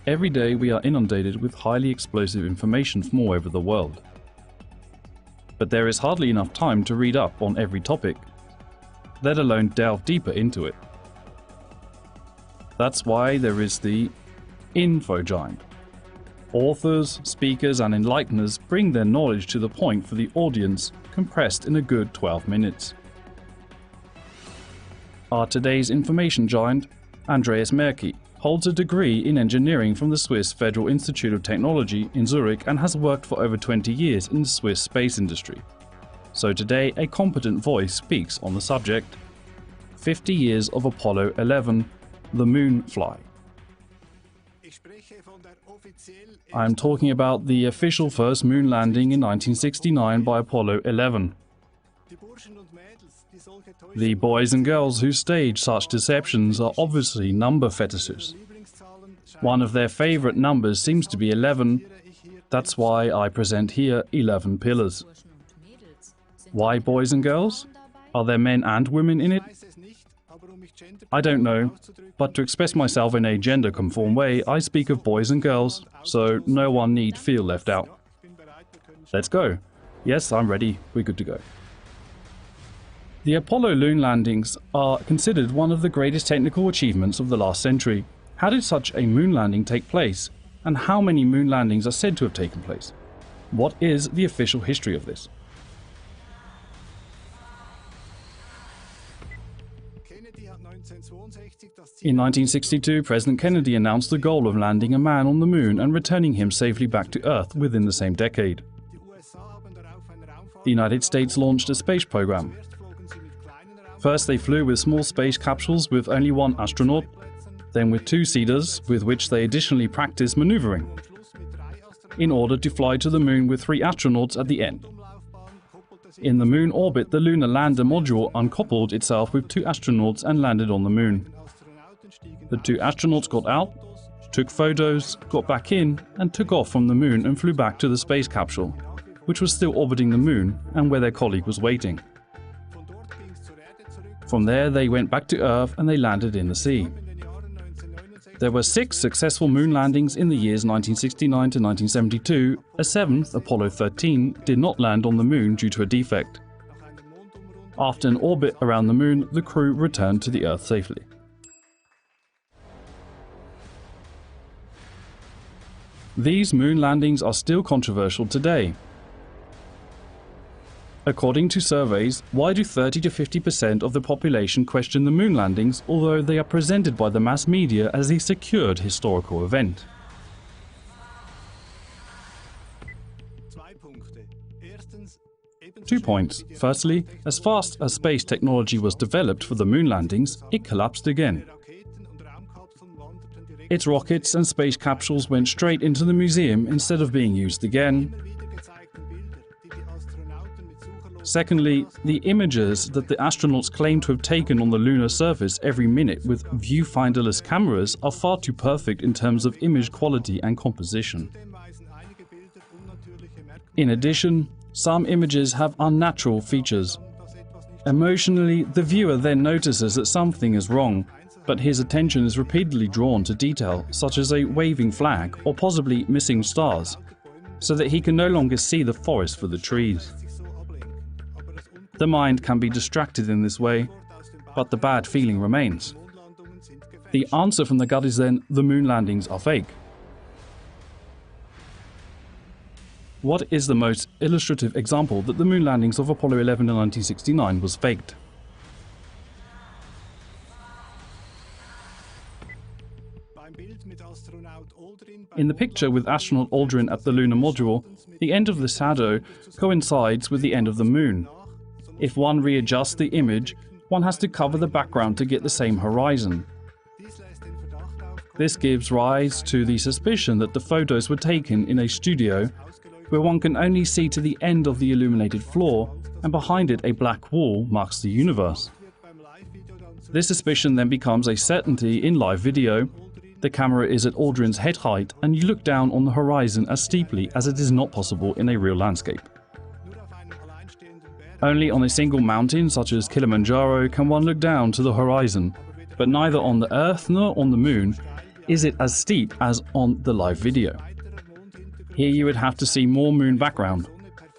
Every day we are inundated with highly explosive information from all over the world. But there is hardly enough time to read up on every topic, let alone delve deeper into it. That's why there is the info giant. Authors, speakers and enlighteners bring their knowledge to the point for the audience, compressed in a good 12 minutes. Our today's information giant, Andreas Märki, holds a degree in engineering from the Swiss Federal Institute of Technology in Zurich and has worked for over 20 years in the Swiss space industry. So today a competent voice speaks on the subject. 50 years of Apollo 11, the moon fly. I am talking about the official first moon landing in 1969 by Apollo 11. The boys and girls who stage such deceptions are obviously number fetishists. One of their favorite numbers seems to be 11. That's why I present here 11 pillars. Why boys and girls? Are there men and women in it? I don't know, but to express myself in a gender-conform way, I speak of boys and girls, so no one need feel left out. Let's go. Yes, I'm ready. We're good to go. The Apollo moon landings are considered one of the greatest technical achievements of the last century. How did such a moon landing take place? And how many moon landings are said to have taken place? What is the official history of this? In 1962, President Kennedy announced the goal of landing a man on the moon and returning him safely back to Earth within the same decade. The United States launched a space program. First they flew with small space capsules with only one astronaut, then with two seeders with which they additionally practiced maneuvering, in order to fly to the moon with 3 astronauts at the end. In the moon orbit, the lunar lander module uncoupled itself with 2 astronauts and landed on the moon. The 2 astronauts got out, took photos, got back in and took off from the moon and flew back to the space capsule, which was still orbiting the moon and where their colleague was waiting. From there they went back to Earth and they landed in the sea. There were 6 successful moon landings in the years 1969 to 1972. A 7th, Apollo 13, did not land on the moon due to a defect. After an orbit around the moon, the crew returned to the Earth safely. These moon landings are still controversial today. According to surveys, why do 30 to 50% of the population question the moon landings, although they are presented by the mass media as a secured historical event? 2 points. Firstly, as fast as space technology was developed for the moon landings, it collapsed again. Its rockets and space capsules went straight into the museum instead of being used again. Secondly, the images that the astronauts claim to have taken on the lunar surface every minute with viewfinderless cameras are far too perfect in terms of image quality and composition. In addition, some images have unnatural features. Emotionally, the viewer then notices that something is wrong, but his attention is repeatedly drawn to detail, such as a waving flag or possibly missing stars, so that he can no longer see the forest for the trees. The mind can be distracted in this way, but the bad feeling remains. The answer from the gut is then, the moon landings are fake. What is the most illustrative example that the moon landings of Apollo 11 in 1969 was faked? In the picture with astronaut Aldrin at the lunar module, the end of the shadow coincides with the end of the moon. If one readjusts the image, one has to cover the background to get the same horizon. This gives rise to the suspicion that the photos were taken in a studio where one can only see to the end of the illuminated floor, and behind it a black wall marks the universe. This suspicion then becomes a certainty in live video. The camera is at Aldrin's head height and you look down on the horizon as steeply as it is not possible in a real landscape. Only on a single mountain, such as Kilimanjaro, can one look down to the horizon, but neither on the Earth nor on the Moon is it as steep as on the live video. Here you would have to see more moon background,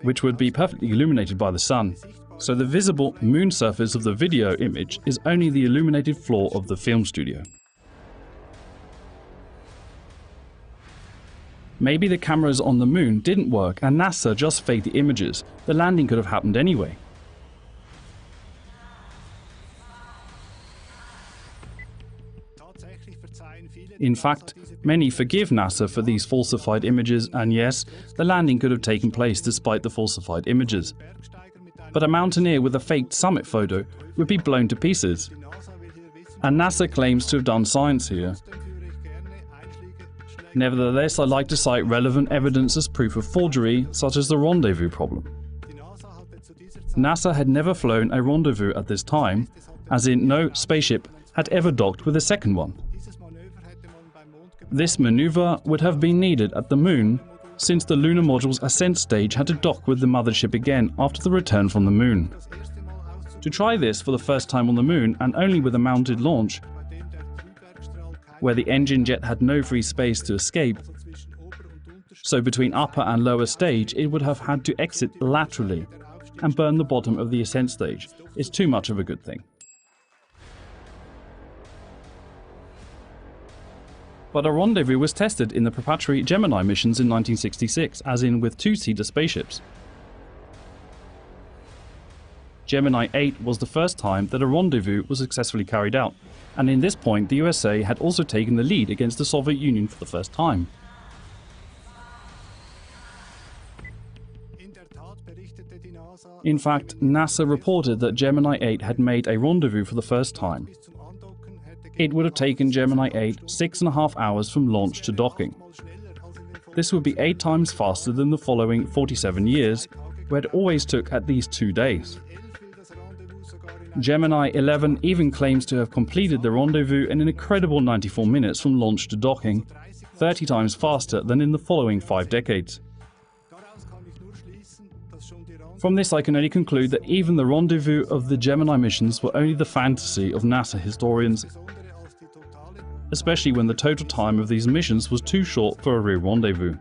which would be perfectly illuminated by the sun. So the visible moon surface of the video image is only the illuminated floor of the film studio. Maybe the cameras on the moon didn't work and NASA just faked the images. The landing could have happened anyway. In fact, many forgive NASA for these falsified images, and yes, the landing could have taken place despite the falsified images. But a mountaineer with a faked summit photo would be blown to pieces. And NASA claims to have done science here. Nevertheless, I like to cite relevant evidence as proof of forgery, such as the rendezvous problem. NASA had never flown a rendezvous at this time, as in no spaceship had ever docked with a second one. This maneuver would have been needed at the moon, since the lunar module's ascent stage had to dock with the mothership again after the return from the moon. To try this for the first time on the moon, and only with a mounted launch, where the engine jet had no free space to escape, so between upper and lower stage it would have had to exit laterally and burn the bottom of the ascent stage, is too much of a good thing. But a rendezvous was tested in the preparatory Gemini missions in 1966, as in with two-seater spaceships. Gemini 8 was the first time that a rendezvous was successfully carried out, and in this point the USA had also taken the lead against the Soviet Union for the first time. In fact, NASA reported that Gemini 8 had made a rendezvous for the first time. It would have taken Gemini 8 6.5 hours from launch to docking. This would be 8 times faster than the following 47 years, where it always took at least 2 days. Gemini 11 even claims to have completed the rendezvous in an incredible 94 minutes from launch to docking, 30 times faster than in the following 5 decades. From this I can only conclude that even the rendezvous of the Gemini missions were only the fantasy of NASA historians, especially when the total time of these missions was too short for a real rendezvous.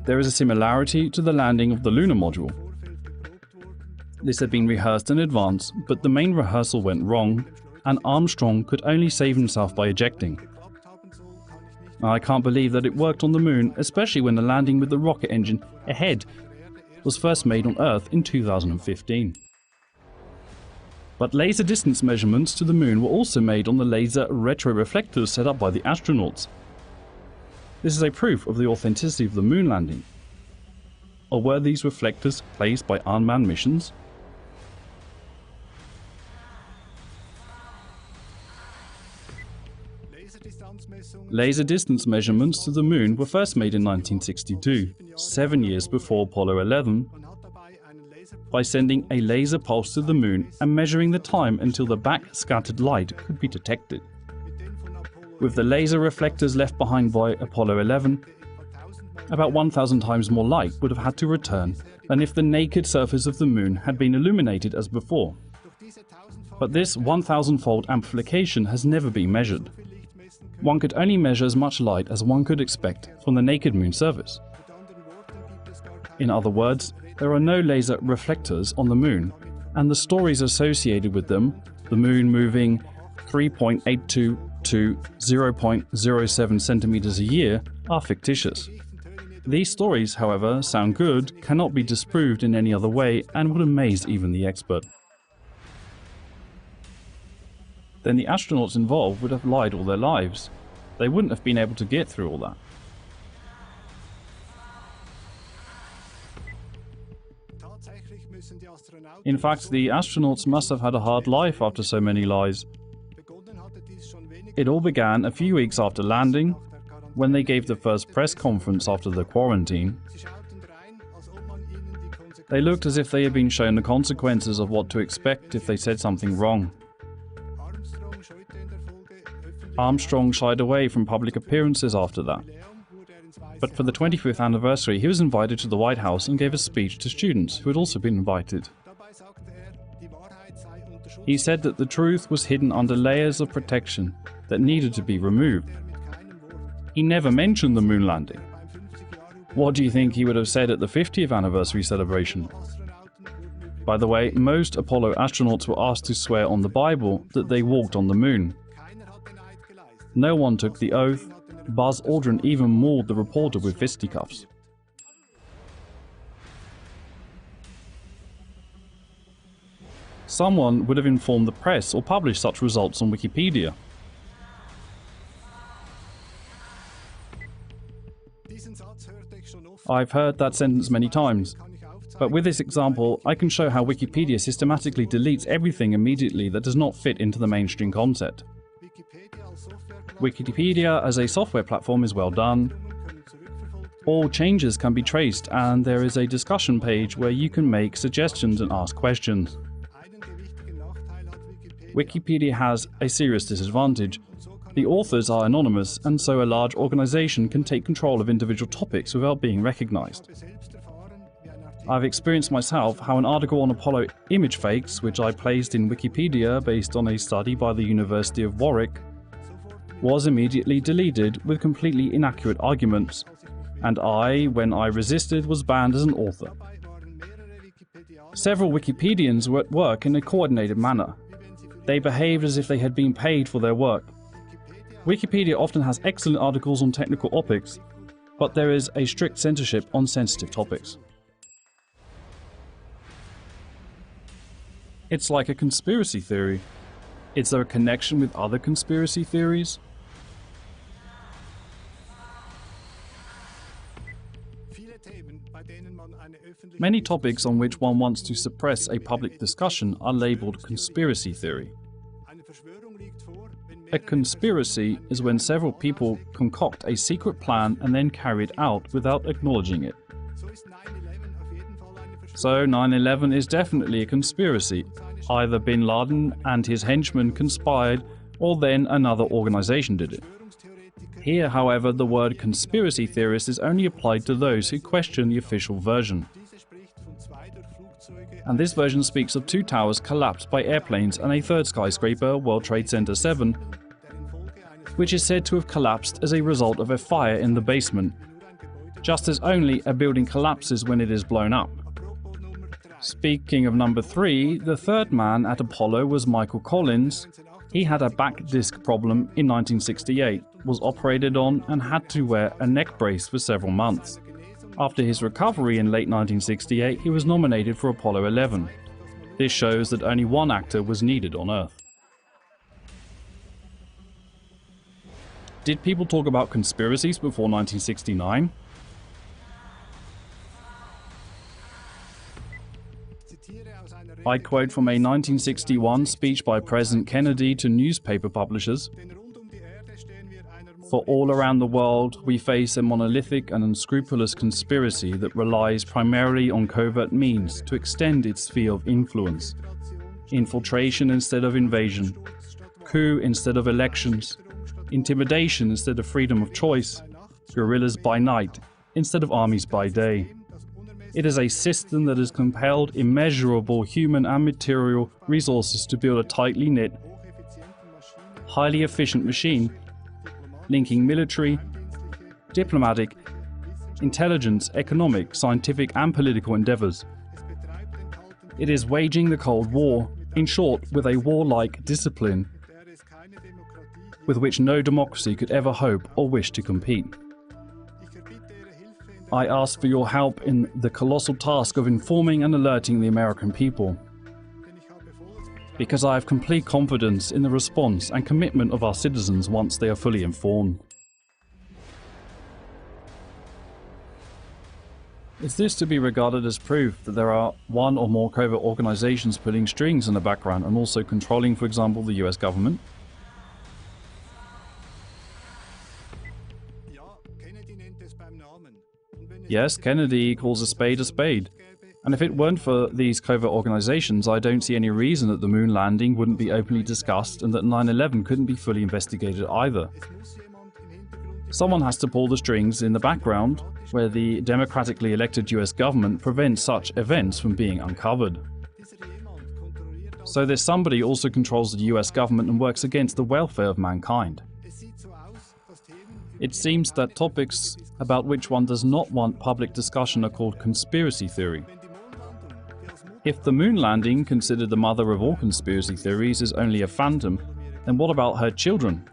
There is a similarity to the landing of the lunar module. This had been rehearsed in advance, but the main rehearsal went wrong, and Armstrong could only save himself by ejecting. I can't believe that it worked on the moon, especially when the landing with the rocket engine ahead was first made on Earth in 2015. But laser distance measurements to the moon were also made on the laser retroreflectors set up by the astronauts. This is a proof of the authenticity of the moon landing. Or were these reflectors placed by unmanned missions? Laser distance measurements to the moon were first made in 1962, 7 years before Apollo 11, by sending a laser pulse to the moon and measuring the time until the back-scattered light could be detected. With the laser reflectors left behind by Apollo 11, about 1,000 times more light would have had to return than if the naked surface of the moon had been illuminated as before. But this 1,000-fold amplification has never been measured. One could only measure as much light as one could expect from the naked moon surface. In other words, there are no laser reflectors on the moon, and the stories associated with them, the moon moving 3.82 to 0.07 centimeters a year, are fictitious. These stories, however, sound good, cannot be disproved in any other way, and would amaze even the expert. Then the astronauts involved would have lied all their lives. They wouldn't have been able to get through all that. In fact, the astronauts must have had a hard life after so many lies. It all began a few weeks after landing, when they gave the first press conference after the quarantine. They looked as if they had been shown the consequences of what to expect if they said something wrong. Armstrong shied away from public appearances after that. But for the 25th anniversary, he was invited to the White House and gave a speech to students who had also been invited. He said that the truth was hidden under layers of protection that needed to be removed. He never mentioned the moon landing. What do you think he would have said at the 50th anniversary celebration? By the way, most Apollo astronauts were asked to swear on the Bible that they walked on the moon. No one took the oath. Buzz Aldrin even mauled the reporter with fisticuffs. Someone would have informed the press or published such results on Wikipedia. I've heard that sentence many times, but with this example I can show how Wikipedia systematically deletes everything immediately that does not fit into the mainstream concept. Wikipedia as a software platform is well done. All changes can be traced, and there is a discussion page where you can make suggestions and ask questions. Wikipedia has a serious disadvantage. The authors are anonymous, and so a large organization can take control of individual topics without being recognized. I've experienced myself how an article on Apollo image fakes, which I placed in Wikipedia based on a study by the University of Warwick, was immediately deleted with completely inaccurate arguments, and I, when I resisted, was banned as an author. Several Wikipedians were at work in a coordinated manner. They behaved as if they had been paid for their work. Wikipedia often has excellent articles on technical topics, but there is a strict censorship on sensitive topics. It's like a conspiracy theory. Is there a connection with other conspiracy theories? Many topics on which one wants to suppress a public discussion are labeled conspiracy theory. A conspiracy is when several people concoct a secret plan and then carry it out without acknowledging it. So 9/11 is definitely a conspiracy. Either bin Laden and his henchmen conspired, or then another organization did it. Here, however, the word conspiracy theorist is only applied to those who question the official version. And this version speaks of 2 towers collapsed by airplanes and a third skyscraper, World Trade Center 7, which is said to have collapsed as a result of a fire in the basement, just as only a building collapses when it is blown up. Speaking of number 3, the third man at Apollo was Michael Collins. He had a back disc problem in 1968, was operated on and had to wear a neck brace for several months. After his recovery in late 1968, he was nominated for Apollo 11. This shows that only one actor was needed on Earth. Did people talk about conspiracies before 1969? I quote from a 1961 speech by President Kennedy to newspaper publishers. For all around the world, we face a monolithic and unscrupulous conspiracy that relies primarily on covert means to extend its sphere of influence. Infiltration instead of invasion, coup instead of elections, intimidation instead of freedom of choice, guerrillas by night instead of armies by day. It is a system that has compelled immeasurable human and material resources to build a tightly knit, highly efficient machine, linking military, diplomatic, intelligence, economic, scientific and political endeavors. It is waging the Cold War, in short, with a warlike discipline with which no democracy could ever hope or wish to compete. I ask for your help in the colossal task of informing and alerting the American people, because I have complete confidence in the response and commitment of our citizens once they are fully informed. Is this to be regarded as proof that there are one or more covert organizations pulling strings in the background and also controlling, for example, the US government? Yes, Kennedy calls a spade, and if it weren't for these covert organizations, I don't see any reason that the moon landing wouldn't be openly discussed and that 9/11 couldn't be fully investigated either. Someone has to pull the strings in the background, where the democratically elected US government prevents such events from being uncovered. So this somebody also controls the US government and works against the welfare of mankind. It seems that topics about which one does not want public discussion are called conspiracy theory. If the moon landing, considered the mother of all conspiracy theories, is only a phantom, then what about her children?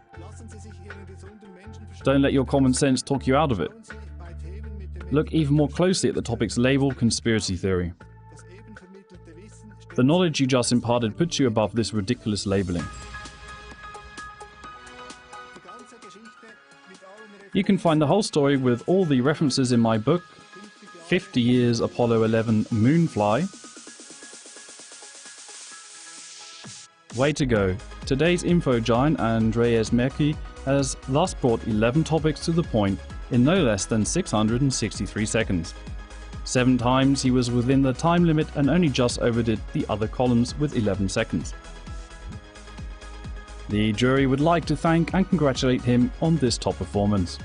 Don't let your common sense talk you out of it. Look even more closely at the topics labeled conspiracy theory. The knowledge you just imparted puts you above this ridiculous labeling. You can find the whole story with all the references in my book, 50 Years Apollo 11 Moonfly. Way to go! Today's info giant, Andreas Märki, has thus brought 11 topics to the point in no less than 663 seconds. 7 times he was within the time limit and only just overdid the other columns with 11 seconds. The jury would like to thank and congratulate him on this top performance.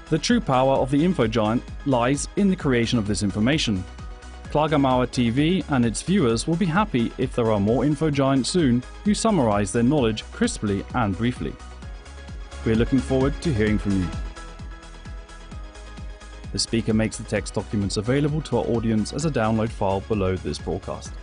The true power of the info giant lies in the creation of this information. Klagemauer TV and its viewers will be happy if there are more info giants soon who summarize their knowledge crisply and briefly. We're looking forward to hearing from you. The speaker makes the text documents available to our audience as a download file below this broadcast.